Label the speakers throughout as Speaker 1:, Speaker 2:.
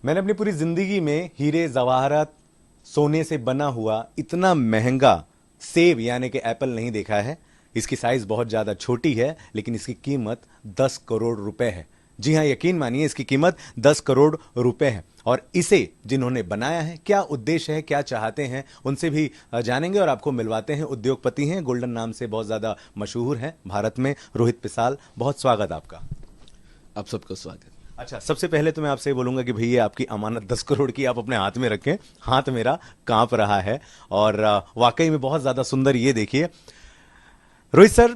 Speaker 1: मैंने अपनी पूरी जिंदगी में हीरे जवाहरात सोने से बना हुआ इतना महंगा सेब यानी कि एप्पल नहीं देखा है। इसकी साइज बहुत ज्यादा छोटी है लेकिन इसकी कीमत 10 करोड़ रुपए है। जी हाँ, यकीन मानिए, इसकी कीमत 10 करोड़ रुपए है। और इसे जिन्होंने बनाया है, क्या उद्देश्य है, क्या चाहते हैं, उनसे भी जानेंगे और आपको मिलवाते हैं। उद्योगपति हैं, गोल्डन नाम से बहुत ज्यादा मशहूर हैं भारत में। रोहित पिसाल, बहुत स्वागत आपका।
Speaker 2: आप सबका स्वागत।
Speaker 1: अच्छा, सबसे पहले तो मैं आपसे बोलूंगा कि भैया आपकी अमानत 10 करोड़ की आप अपने हाथ में रखें। हाथ मेरा कांप रहा है और वाकई में बहुत ज्यादा सुंदर। ये देखिए रोहित सर,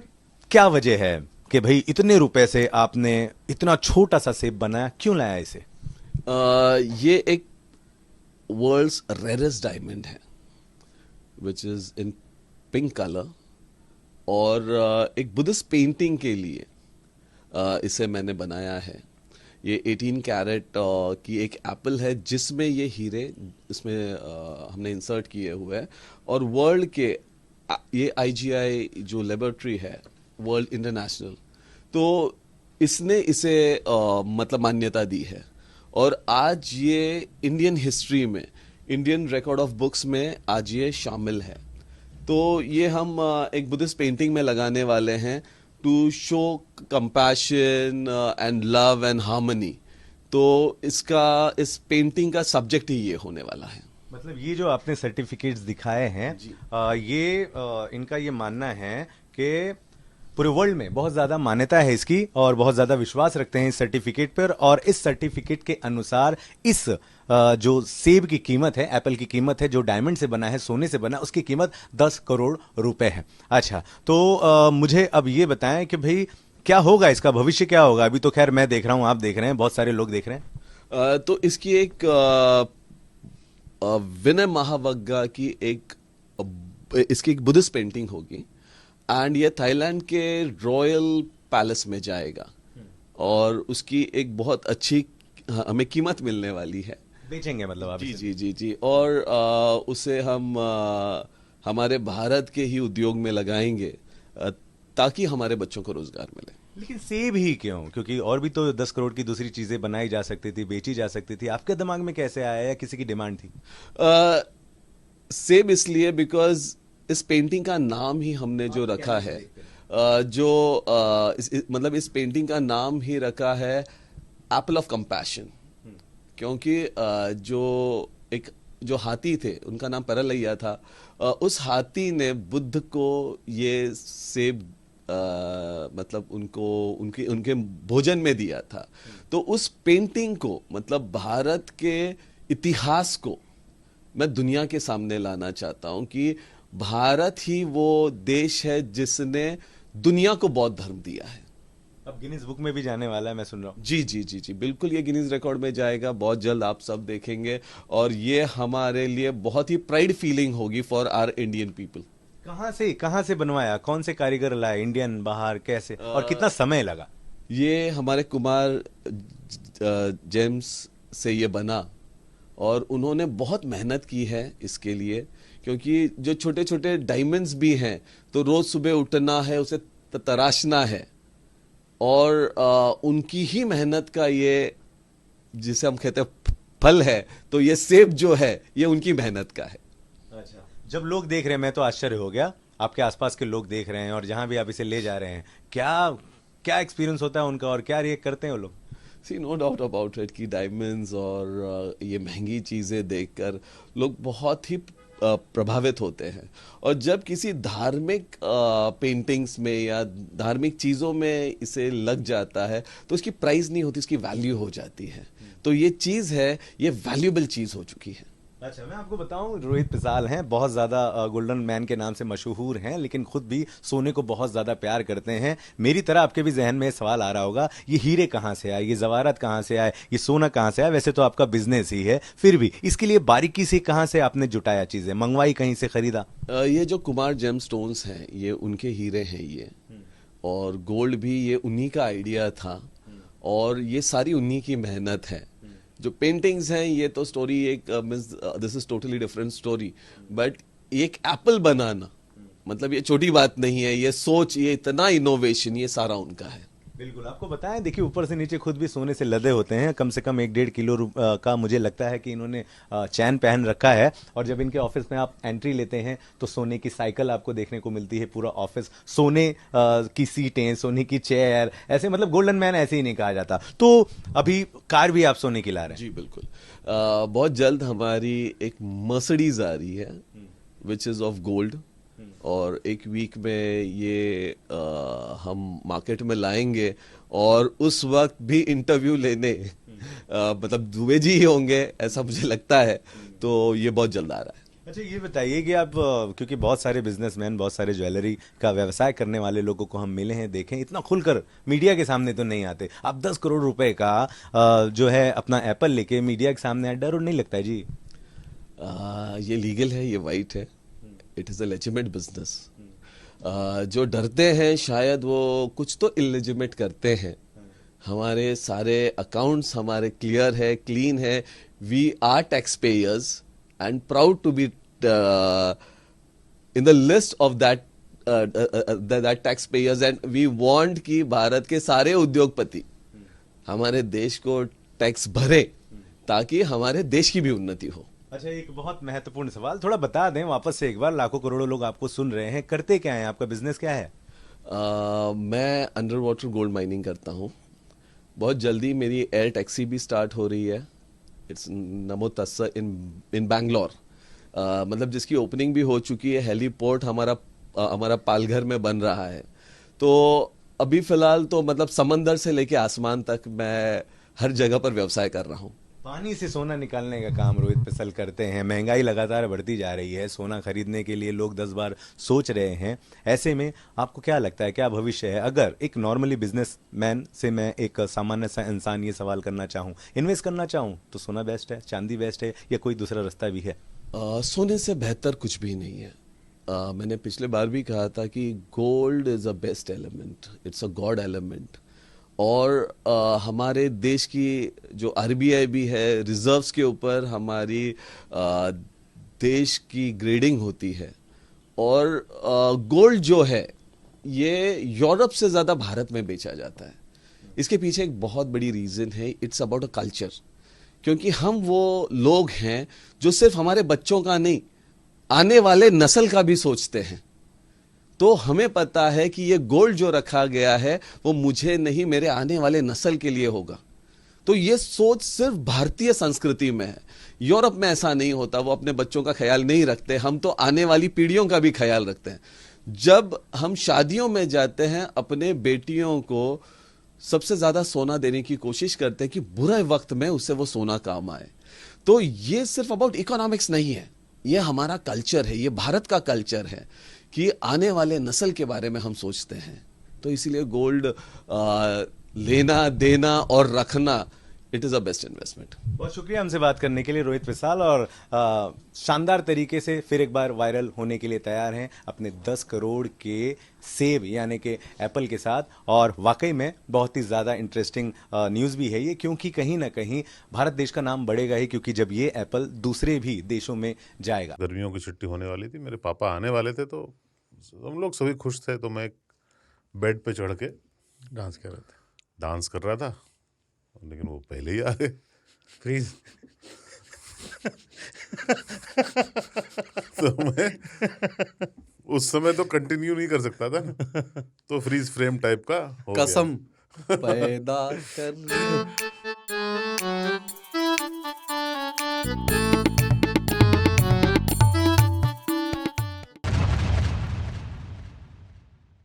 Speaker 1: क्या वजह है कि भाई इतने रुपए से आपने इतना छोटा सा सेब बनाया, क्यों लाया इसे?
Speaker 2: ये एक वर्ल्ड्स रेयरेस्ट डायमंड है which is in pink colour और एक बुद्धिस्ट पेंटिंग के लिए इसे मैंने बनाया है। ये 18 कैरेट की एक एप्पल है जिसमें ये हीरे इसमें हमने इंसर्ट किए हुए हैं। और वर्ल्ड के ये IGI जो लेबोरेटरी है, वर्ल्ड इंटरनेशनल, तो इसने इसे मतलब मान्यता दी है। और आज ये इंडियन हिस्ट्री में, इंडियन रिकॉर्ड ऑफ बुक्स में आज ये शामिल है। तो ये हम एक बुद्धिस्ट पेंटिंग में लगाने वाले हैं to show compassion and love and harmony. तो इस पेंटिंग का सब्जेक्ट ही ये होने वाला है।
Speaker 1: मतलब ये जो आपने सर्टिफिकेट्स दिखाए हैं, इनका ये मानना है कि पूरे वर्ल्ड में बहुत ज्यादा मान्यता है इसकी और बहुत ज्यादा विश्वास रखते हैं इस सर्टिफिकेट पर। और इस सर्टिफिकेट के अनुसार इस जो सेब की कीमत है, एप्पल की कीमत है, जो डायमंड से बना है, सोने से बना, उसकी कीमत 10 करोड़ रुपए है। अच्छा, तो मुझे अब ये बताएं कि भाई क्या होगा, इसका भविष्य क्या होगा? अभी तो खैर मैं देख रहा हूं, आप देख रहे हैं, बहुत सारे लोग देख रहे हैं।
Speaker 2: तो इसकी एक विनय महावग्गा की इसकी एक बुद्धिस्ट पेंटिंग होगी एंड ये थाईलैंड के रॉयल पैलेस में जाएगा और उसकी एक बहुत अच्छी हमें कीमत मिलने वाली है।
Speaker 1: बेचेंगे मतलब आप?
Speaker 2: जी जी जी जी। और उसे हम हमारे भारत के ही उद्योग में लगाएंगे ताकि हमारे बच्चों को रोजगार मिले।
Speaker 1: लेकिन सेब ही क्यों? क्योंकि और भी तो 10 करोड़ की दूसरी चीजें बनाई जा सकती थी, बेची जा सकती थी। आपके दिमाग में कैसे आया या किसी की डिमांड थी?
Speaker 2: सेब इसलिए बिकॉज इस पेंटिंग का नाम ही हमने जो रखा है, मतलब इस पेंटिंग का नाम ही रखा है एप्पल ऑफ कंपैशन। क्योंकि जो हाथी थे, उनका नाम परलैया था। उस हाथी ने बुद्ध को ये सेब मतलब उनके भोजन में दिया था। तो उस पेंटिंग को, मतलब भारत के इतिहास को मैं दुनिया के सामने लाना चाहता हूं कि भारत ही वो देश है जिसने दुनिया को बौद्ध धर्म दिया है।
Speaker 1: अब गिनीज बुक में भी जाने वाला है, मैं सुन रहा हूँ।
Speaker 2: जी जी जी जी, बिल्कुल ये गिनीज रिकॉर्ड में जाएगा बहुत जल्द, आप सब देखेंगे। और ये हमारे लिए बहुत ही प्राइड फीलिंग होगी फॉर आवर इंडियन पीपल।
Speaker 1: कहाँ से बनवाया? कौन से कारीगर लाए? इंडियन, बाहर, कैसे और कितना समय लगा?
Speaker 2: ये हमारे कुमार जेम्स से ये बना और उन्होंने बहुत मेहनत की है इसके लिए। क्योंकि जो छोटे छोटे डायमंड्स भी हैं, तो रोज सुबह उठना है, उसे तराशना है। और उनकी ही मेहनत का ये, जिसे हम कहते हैं फल है, तो ये सेब जो है ये उनकी मेहनत का है।
Speaker 1: अच्छा, जब लोग देख रहे हैं, मैं तो आश्चर्य हो गया, आपके आसपास के लोग देख रहे हैं और जहां भी आप इसे ले जा रहे हैं, क्या क्या एक्सपीरियंस होता है उनका और क्या रिएक्ट करते हैं वो लोग?
Speaker 2: सी नो डाउट अबाउट इट कि डायमंड्स और ये महंगी चीज़ें देखकर लोग बहुत ही प्रभावित होते हैं। और जब किसी धार्मिक पेंटिंग्स में या धार्मिक चीज़ों में इसे लग जाता है तो उसकी प्राइस नहीं होती, उसकी वैल्यू हो जाती है। तो ये चीज़ है, ये वैल्यूएबल चीज़ हो चुकी है।
Speaker 1: अच्छा, मैं आपको बताऊं, रोहित पिसाल हैं, बहुत ज़्यादा गोल्डन मैन के नाम से मशहूर हैं, लेकिन खुद भी सोने को बहुत ज़्यादा प्यार करते हैं। मेरी तरह आपके भी जहन में सवाल आ रहा होगा, ये हीरे कहाँ से आए, ये जवाहरात कहाँ से आए, ये सोना कहाँ से आया? वैसे तो आपका बिजनेस ही है, फिर भी इसके लिए बारीकी से कहाँ से आपने जुटाया चीज़ें? मंगवाई, कहीं से खरीदा?
Speaker 2: ये जो कुमार जेम स्टोन्स हैं, ये उनके हीरे हैं ये। और गोल्ड भी ये उन्हीं का आइडिया था और ये सारी उन्हीं की मेहनत है। जो पेंटिंग्स हैं ये तो स्टोरी एक this is totally different story. But एक एप्पल बनाना मतलब ये छोटी बात नहीं है, ये सोच, ये इतना इनोवेशन, ये सारा उनका है।
Speaker 1: बिल्कुल, आपको बताएं, देखिए ऊपर से नीचे खुद भी सोने से लदे होते हैं। कम से कम 1-1.5 किलो का मुझे लगता है कि इन्होंने चैन पहन रखा है। और जब इनके ऑफिस में आप एंट्री लेते हैं तो सोने की साइकिल आपको देखने को मिलती है, पूरा ऑफिस सोने की सीटें, सोने की चेयर, ऐसे मतलब गोल्डन मैन ऐसे ही नहीं कहा जाता। तो अभी कार भी आप सोने की ला रहे हैं?
Speaker 2: जी बिल्कुल। बहुत जल्द हमारी एक मर्सिडीज आ रही है विच इज़ ऑफ गोल्ड, और एक वीक में ये हम मार्केट में लाएंगे, और उस वक्त भी इंटरव्यू लेने मतलब दुबे जी ही होंगे ऐसा मुझे लगता है। तो ये बहुत जल्द आ रहा है।
Speaker 1: अच्छा, ये बताइए कि आप क्योंकि बहुत सारे बिजनेसमैन, बहुत सारे ज्वेलरी का व्यवसाय करने वाले लोगों को हम मिले हैं, देखें, इतना खुलकर मीडिया के सामने तो नहीं आते। आप 10 करोड़ रुपए का जो है अपना एप्पल लेके मीडिया के सामने आए, डर और नहीं लगता है जी?
Speaker 2: ये लीगल है, ये वाइट है, it is a legitimate business. जो डरते हैं शायद वो कुछ तो इलेजिमेट करते हैं। हमारे सारे अकाउंट्स हमारे क्लियर है, क्लीन है। We are tax payers and proud to be in the list of that tax payers, and we want कि भारत के सारे उद्योगपति हमारे देश को टैक्स भरे ताकि हमारे देश की भी उन्नति हो।
Speaker 1: अच्छा, एक बहुत महत्वपूर्ण सवाल थोड़ा बता दें वापस से एक बार, लाखों करोड़ों लोग आपको सुन रहे हैं, करते क्या हैं, आपका बिजनेस क्या है?
Speaker 2: मैं अंडर वाटर गोल्ड माइनिंग करता हूँ। बहुत जल्दी मेरी एयर टैक्सी भी स्टार्ट हो रही है, इट्स नमो तस्सा इन बैंगलोर। मतलब जिसकी ओपनिंग भी हो चुकी है। हेलीपोर्ट हमारा पालघर में बन रहा है। तो अभी फिलहाल तो मतलब समंदर से लेके आसमान तक मैं हर जगह पर व्यवसाय कर रहा हूँ।
Speaker 1: पानी से सोना निकालने का काम रोहित पिसल करते हैं। महंगाई लगातार बढ़ती जा रही है, सोना खरीदने के लिए लोग 10 बार सोच रहे हैं। ऐसे में आपको क्या लगता है, क्या भविष्य है? अगर एक नॉर्मली बिजनेसमैन से मैं एक सामान्य सा इंसान ये सवाल करना चाहूँ, इन्वेस्ट करना चाहूँ, तो सोना बेस्ट है, चांदी बेस्ट है, या कोई दूसरा रास्ता भी है?
Speaker 2: सोने से बेहतर कुछ भी नहीं है। मैंने पिछले बार भी कहा था कि gold is a best element, it's a God element. और हमारे देश की जो आरबीआई भी है, रिजर्व्स के ऊपर हमारी देश की ग्रेडिंग होती है। और गोल्ड जो है ये यूरोप से ज़्यादा भारत में बेचा जाता है। इसके पीछे एक बहुत बड़ी रीज़न है, इट्स अबाउट अ कल्चर। क्योंकि हम वो लोग हैं जो सिर्फ हमारे बच्चों का नहीं, आने वाले नस्ल का भी सोचते हैं। तो हमें पता है कि ये गोल्ड जो रखा गया है वो मुझे नहीं, मेरे आने वाले नस्ल के लिए होगा। तो ये सोच सिर्फ भारतीय संस्कृति में है। यूरोप में ऐसा नहीं होता, वो अपने बच्चों का ख्याल नहीं रखते। हम तो आने वाली पीढ़ियों का भी ख्याल रखते हैं। जब हम शादियों में जाते हैं, अपने बेटियों को सबसे ज्यादा सोना देने की कोशिश करते हैं कि बुरे वक्त में उससे वो सोना काम आए। तो ये सिर्फ अबाउट इकोनॉमिक्स नहीं है, ये हमारा कल्चर है, ये भारत का कल्चर है कि आने वाले नस्ल के बारे में हम सोचते हैं। तो इसीलिए गोल्ड लेना, देना और रखना, it is a best investment.
Speaker 1: बहुत शुक्रिया हमसे बात करने के लिए रोहित विशाल, और शानदार तरीके से फिर एक बार वायरल होने के लिए तैयार हैं अपने 10 करोड़ के सेब यानी कि एप्पल के साथ। और वाकई में बहुत ही ज़्यादा इंटरेस्टिंग न्यूज़ भी है ये, क्योंकि कहीं ना कहीं भारत देश का नाम बढ़ेगा ही, क्योंकि जब ये एप्पल दूसरे भी देशों में जाएगा।
Speaker 3: गर्मियों की छुट्टी होने वाली थी, मेरे पापा आने वाले थे, तो हम लोग सभी खुश थे। तो मैं एक बेड पे चढ़ के डांस कर रहा था, लेकिन वो पहले ही आ गए।
Speaker 4: फ्रीज।
Speaker 3: तो मैं उस समय तो कंटिन्यू नहीं कर सकता था ना, तो फ्रीज फ्रेम टाइप का हो गया।
Speaker 2: कसम पैदा कर